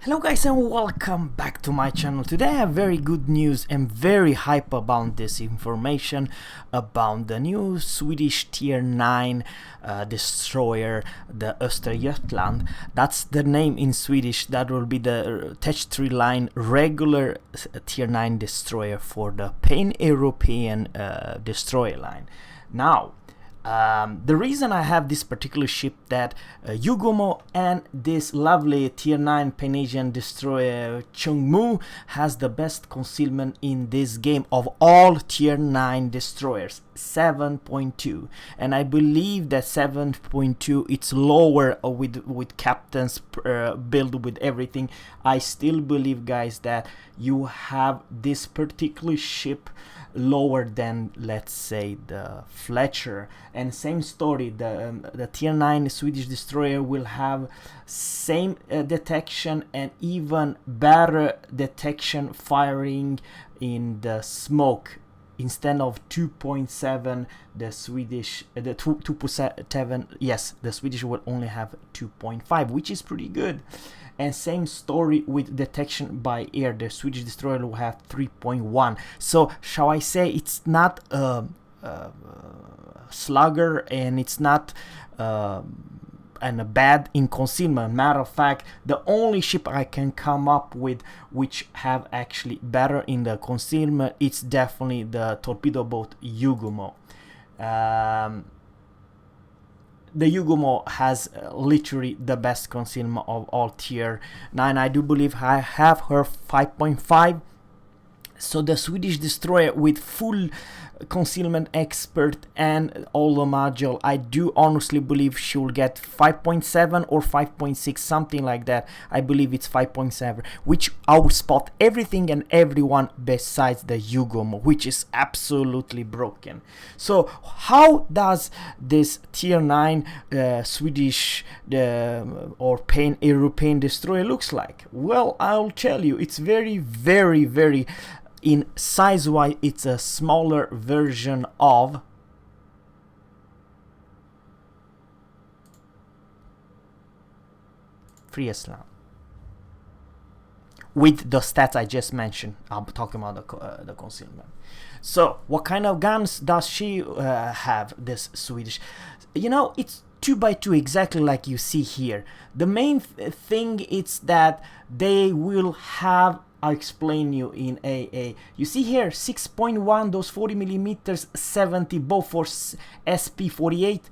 Hello guys and welcome back to my channel. Today I have very good news and very hype about this information about the new Swedish tier 9 destroyer, the Östergötland. That's the name in Swedish. That will be the Tech line regular tier 9 destroyer for the pan-European destroyer line. Now the reason I have this particular ship that Yugumo and this lovely tier 9 Pan-Asian destroyer Chungmu has the best concealment in this game of all tier 9 destroyers, 7.2, and I believe that 7.2 it's lower with captains build with everything. I still believe, guys, that you have this particular ship lower than, let's say, the Fletcher. And same story, the tier 9 Swedish destroyer will have same detection and even better detection firing in the smoke. Instead of 2.7, the Swedish, the 2.7, yes, the Swedish will only have 2.5, which is pretty good. And same story with detection by air. The Swedish destroyer will have 3.1. So shall I say it's not a slugger and it's not and a bad in concealment. Matter of fact, the only ship I can come up with which have actually better in the concealment, it's definitely the torpedo boat Yugumo. The Yugumo has literally the best concealment of all tier 9. I do believe I have her 5.5. So the Swedish destroyer with full concealment expert and all the module, I do honestly believe she will get 5.7 or 5.6, something like that. I believe it's 5.7, which I will spot everything and everyone besides the Yugumo, which is absolutely broken. So how does this tier 9 Swedish or pan-European destroyer looks like? Well, I'll tell you, it's very in size-wise, it's a smaller version of Friestalnd with the stats I just mentioned. I'm talking about the concealment. So what kind of guns does she have, this Swedish? You know, it's 2x2 exactly like you see here. The main thing is that they will have, I'll explain you in AA. You see here 6.1, those 40 millimeters, 70 both for SP48.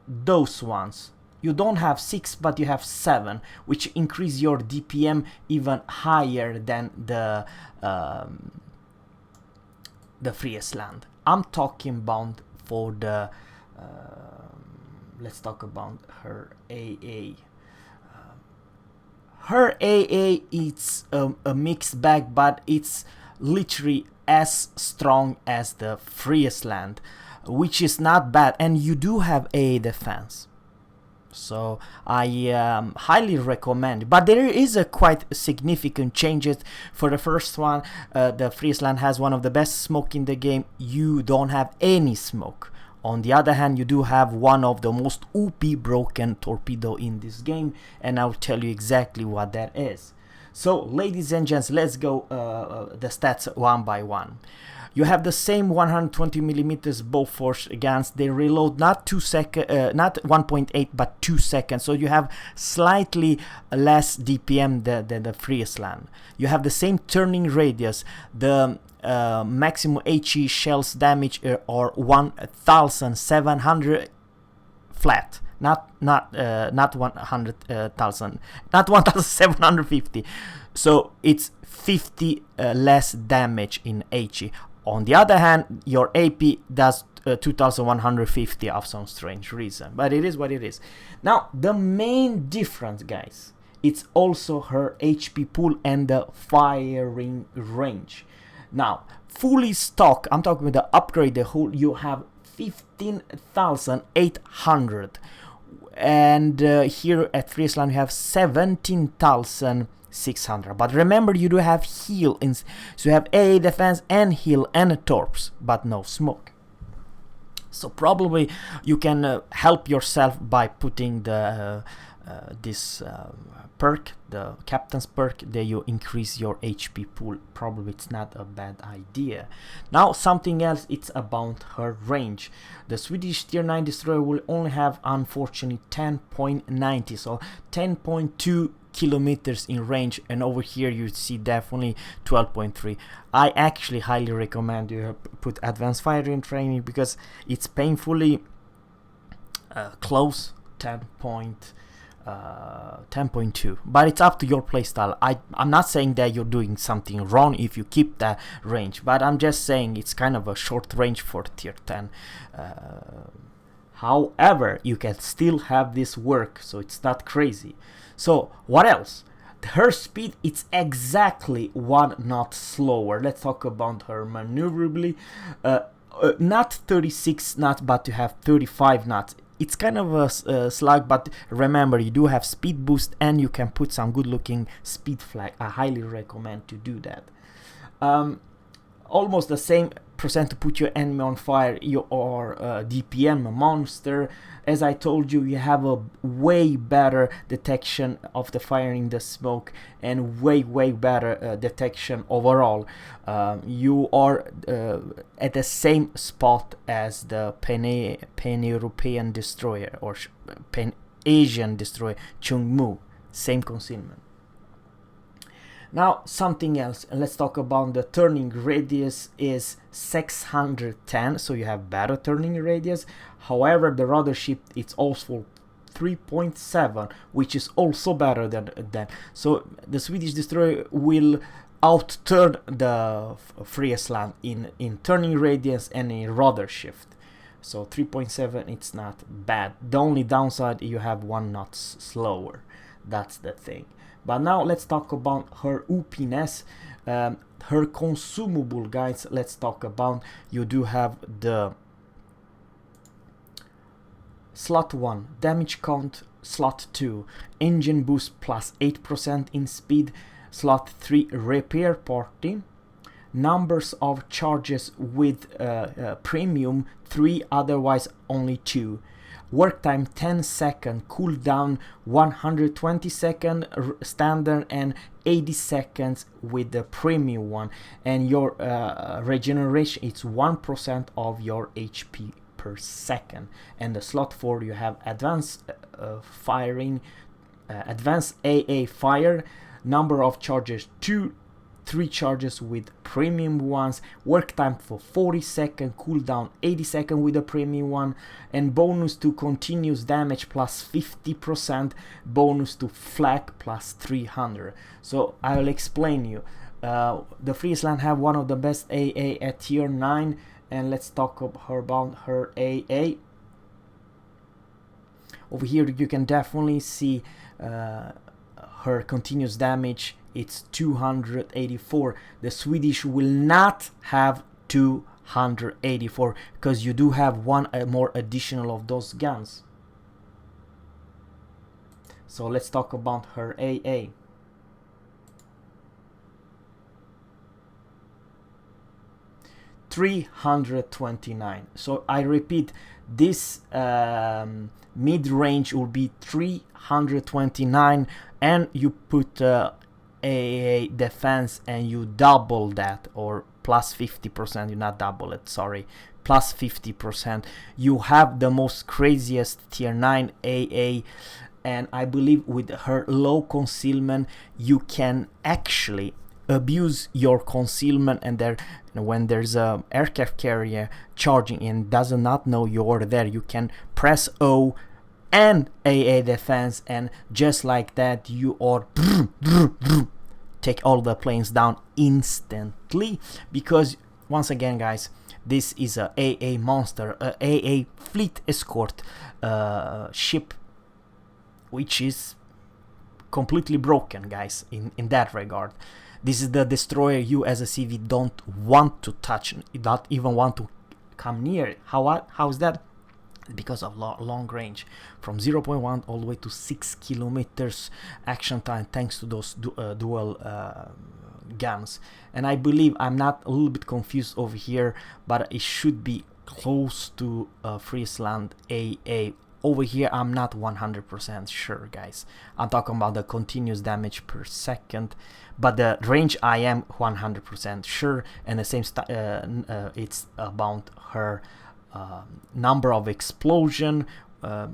Those ones. You don't have 6 but you have 7, which increase your DPM even higher than the Friestalnd. I'm talking about for the let's talk about her AA. Her AA is a mixed bag, but it's literally as strong as the Friestalnd, which is not bad, and you do have AA defense. So I highly recommend. But there is a quite significant changes. For the first one, the Friestalnd has one of the best smoke in the game. You don't have any smoke. On the other hand, you do have one of the most OP broken torpedo in this game, and I'll tell you exactly what that is. So, ladies and gents, let's go the stats one by one. You have the same 120 millimeters both force guns. They reload not 1.8 but 2 seconds. So you have slightly less DPM than the Friestalnd. You have the same turning radius. The maximum HE shells damage are 1,700 flat, not 100,000, not 1,750. So it's 50 less damage in HE. On the other hand, your AP does 2,150 of some strange reason, but it is what it is. Now the main difference, guys, it's also her HP pool and the firing range. Now, fully stock, I'm talking about the upgrade, the whole, you have 15,800. And here at Friestalnd, you have 17,600. But remember, you do have heal, so you have AA defense and heal and Torps, but no smoke. So probably you can help yourself by putting the this perk, the captain's perk, there you increase your HP pool. Probably it's not a bad idea. Now something else, it's about her range. The Swedish tier 9 destroyer will only have unfortunately 10.90, so 10.2 kilometers in range, and over here you see definitely 12.3. I actually highly recommend you put advanced firing training because it's painfully close 10.2, but it's up to your playstyle. I'm not saying that you're doing something wrong if you keep that range, but I'm just saying it's kind of a short range for tier 10. However, you can still have this work, so it's not crazy. So what else? Her speed, it's exactly 1 knot slower. Let's talk about her maneuverability. Not 36 knots, but to have 35 knots. It's kind of a slug, but remember, you do have speed boost and you can put some good looking speed flag. I highly recommend to do that. Almost the same percent to put your enemy on fire, your DPM monster. As I told you, you have a way better detection of the fire in the smoke and way better detection overall. You are at the same spot as the Pan-European destroyer or Pan-Asian destroyer Chungmu, same concealment. Now something else, and let's talk about the turning radius is 610, so you have better turning radius. However, the rudder shift it's also 3.7, which is also better than that. So the Swedish destroyer will outturn the Friestalnd in turning radius and in rudder shift. So 3.7, it's not bad. The only downside, you have 1 knot slower. That's the thing. But now let's talk about her OPness, her consumable, guys. Let's talk about, you do have the slot 1 damage count, slot 2 engine boost plus 8% in speed, slot 3 repair party, numbers of charges with premium 3, otherwise only 2. Work time 10 second, cooldown 120 second standard and 80 seconds with the premium one, and your regeneration it's 1% of your HP per second. And the slot 4 you have advanced firing, advanced AA fire, number of charges 2, 3 charges with premium ones, work time for 40 second, cooldown 80 second with the premium one, and bonus to continuous damage plus 50%, bonus to flak plus 300. So I'll explain you. The Friestalnd have one of the best AA at tier 9, and let's talk about her AA. Over here you can definitely see her continuous damage, it's 284. The Swedish will not have 284 because you do have one more additional of those guns. So let's talk about her AA. $329. So I repeat, this mid-range will be 329, and you put AA defense and you double that, or plus 50%, you not double it, sorry, plus 50%. You have the most craziest tier 9 AA, and I believe with her low concealment you can actually abuse your concealment, and there, when there's a aircraft carrier charging and does not know you're there, you can press O and AA defense, and just like that you are take all the planes down instantly. Because once again, guys, this is a AA monster, a AA fleet escort ship, which is completely broken, guys, in that regard. This is the destroyer you as a CV don't want to touch, not even want to come near. How is that? Because of long range, from 0.1 all the way to 6 kilometers action time, thanks to those dual guns. And I believe, I'm not a little bit confused over here, but it should be close to Friestalnd AA over here I'm not 100% sure, guys. I'm talking about the continuous damage per second, but the range I am 100% sure, and the same it's about her number of explosion.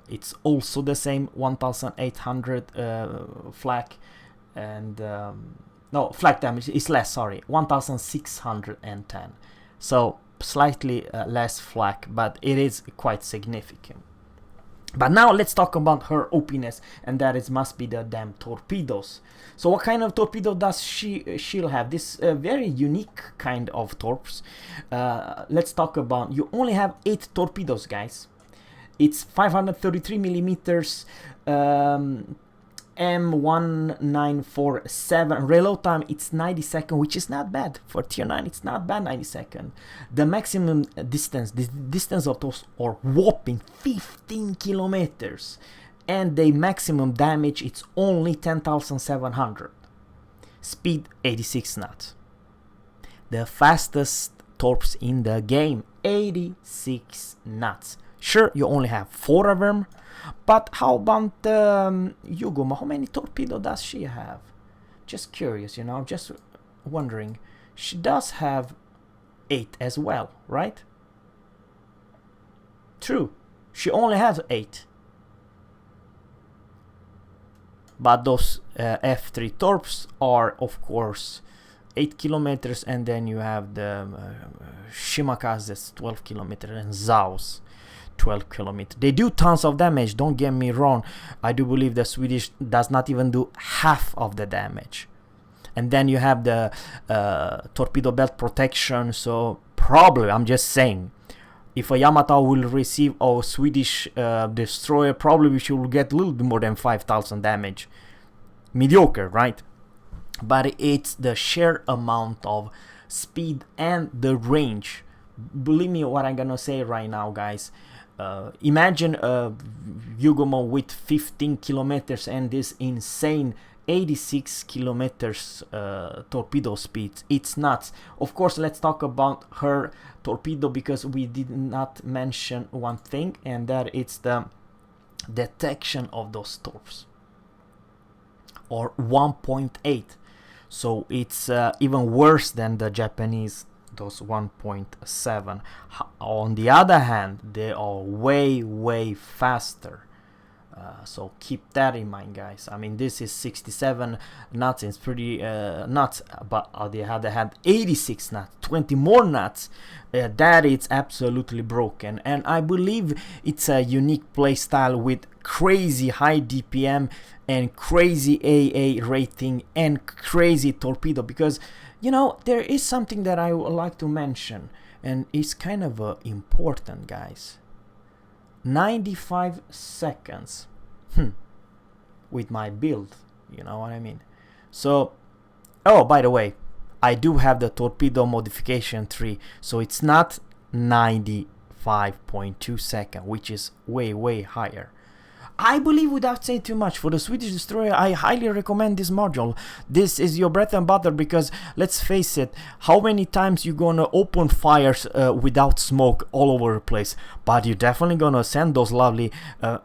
It's also the same, 1800 flak, and no, flak damage is less, sorry, 1610, so slightly less flak, but it is quite significant. But now let's talk about her OPness, and that is must be the damn torpedoes. So what kind of torpedo does she'll have? This very unique kind of Toorps. Let's talk about, you only have 8 torpedoes, guys. It's 533 millimeters, M1947. Reload time, it's 90 seconds, which is not bad for tier 9. It's not bad, 90 seconds. The maximum distance, the distance of those are whopping 15 kilometers, and the maximum damage, it's only 10,700. Speed 86 knots. The fastest Toorps in the game, 86 knots. Sure, you only have 4 of them, but how about Yugoma? How many torpedo does she have? Just curious, you know, just wondering. She does have 8 as well, right? True, she only has 8. But those F3 Toorps are, of course, 8 kilometers, and then you have the Shimakas, that's 12 kilometers, and Zaus, 12 kilometers. They do tons of damage, don't get me wrong. I do believe the Swedish does not even do half of the damage. And then you have the torpedo belt protection, so probably, I'm just saying, if a Yamato will receive a Swedish destroyer, probably she will get a little bit more than 5,000 damage. Mediocre, right? But it's the sheer amount of speed and the range. Believe me what I'm gonna say right now, guys. Imagine a Yugoma with 15 kilometers and this insane 86 kilometers torpedo speed. It's nuts. Of course, let's talk about her torpedo, because we did not mention one thing, and that it's the detection of those Toorps, or 1.8. So it's even worse than the Japanese, those 1.7. On the other hand, they are way faster. So keep that in mind, guys. I mean, this is 67 knots, it's pretty nuts, but on the other hand, 86 knots, 20 more knots, that it's absolutely broken. And I believe it's a unique playstyle with crazy high DPM and crazy AA rating and crazy torpedo, because, you know, there is something that I would like to mention, and it's kind of important, guys. 95 seconds with my build, you know what I mean? So, oh, by the way, I do have the torpedo modification 3, so it's not 95.2 seconds, which is way higher. I believe, without saying too much, for the Swedish destroyer, I highly recommend this module. This is your bread and butter, because let's face it, how many times you gonna open fires without smoke all over the place? But you're definitely gonna send those lovely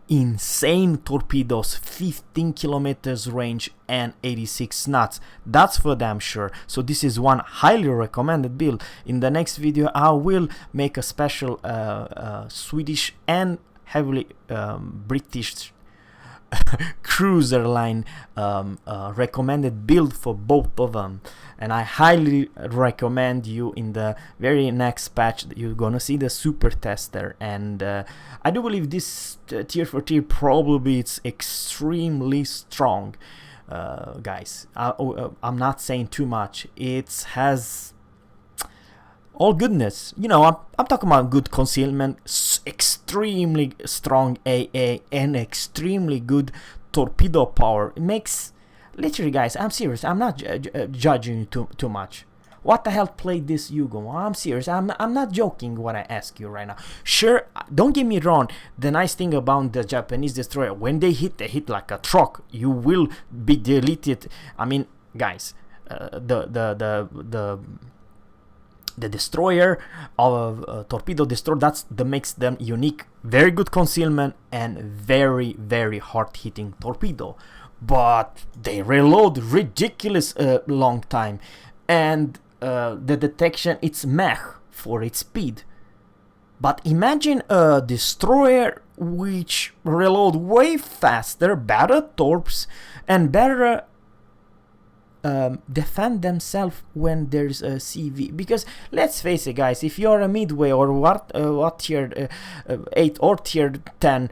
insane torpedoes, 15 kilometers range and 86 knots. That's for damn sure. So this is one highly recommended build. In the next video, I will make a special Swedish and heavily British cruiser line recommended build for both of them, and I highly recommend you in the very next patch that you're gonna see the super tester. And I do believe this tier for tier probably it's extremely strong, guys. I'm not saying too much. It has all goodness, you know. I'm talking about good concealment, extremely strong AA, and extremely good torpedo power. It makes, literally, guys, I'm serious, I'm not judging you too much. What the hell played this Yugo? I'm serious, I'm not joking what I ask you right now. Sure, don't get me wrong, the nice thing about the Japanese destroyer, when they hit like a truck, you will be the destroyer of Torpedo destroyer, that makes them unique. Very good concealment and very, very hard hitting torpedo, but they reload ridiculous long time, and the detection, it's meh for its speed. But imagine a destroyer which reload way faster, better torps, and better defend themselves when there's a CV. Because let's face it, guys, if you're a midway or what tier 8 or tier 10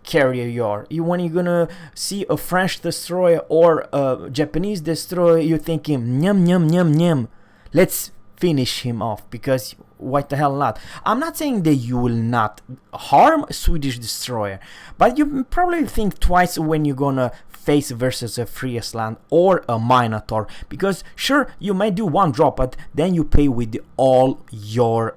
carrier you when you're gonna see a French destroyer or a Japanese destroyer, you're thinking nyam nyam nyam nyam, let's finish him off, because why the hell not? I'm not saying that you will not harm a Swedish destroyer, but you probably think twice when you're gonna face versus a Friestalnd or a Minotaur, because sure, you may do one drop, but then you pay with all your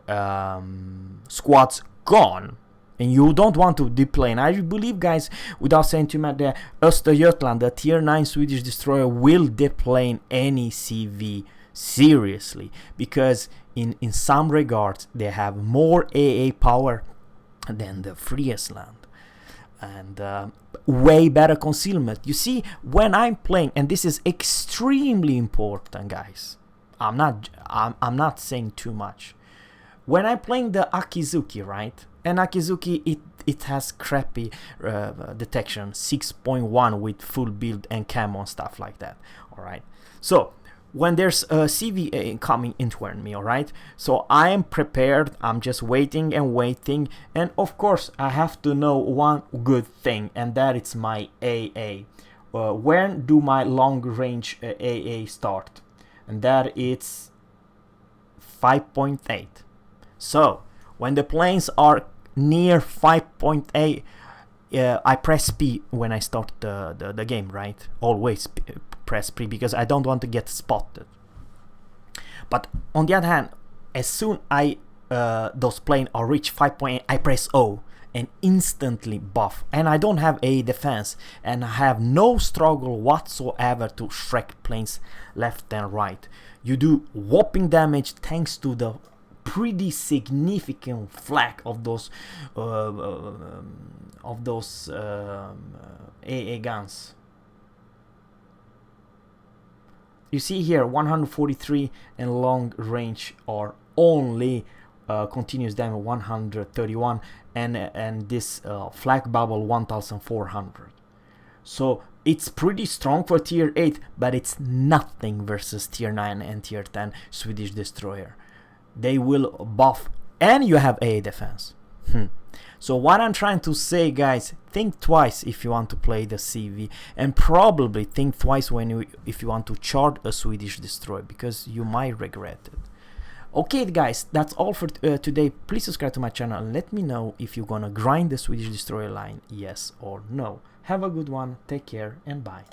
squads gone, and you don't want to deplane. I believe, guys, without saying too much, the Östergötland, the tier 9 Swedish destroyer, will deplane any CV seriously, because in some regards they have more AA power than the Friestalnd, and way better concealment. You see, when I'm playing, and this is extremely important, guys, I'm not saying too much. When I'm playing the Akizuki, right, and Akizuki, it has crappy detection, 6.1 with full build and camo and stuff like that. All right, so when there's a CV coming into me, alright, so I am prepared, I'm just waiting and waiting, and of course I have to know one good thing, and that it's my AA. When do my long range AA start? And that it's 5.8. So when the planes are near 5.8, I press P when I start the game, right? Always press P, because I don't want to get spotted. But on the other hand, as soon those planes are reach 5.8, I press O and instantly buff, and I don't have a defense, and I have no struggle whatsoever to Shrek planes left and right. You do whopping damage thanks to the pretty significant flag of those AA guns. You see here 143, and long range are only continuous damage 131, and this flag bubble 1400. So it's pretty strong for tier 8, but it's nothing versus tier 9 and tier 10 Swedish destroyer. They will buff, and you have AA defense. So what I'm trying to say, guys, think twice if you want to play the CV, and probably think twice if you want to charge a Swedish destroyer, because you might regret it. Okay, guys, that's all for today. Please subscribe to my channel and let me know if you're gonna grind the Swedish destroyer line, yes or no. Have a good one, take care, and bye.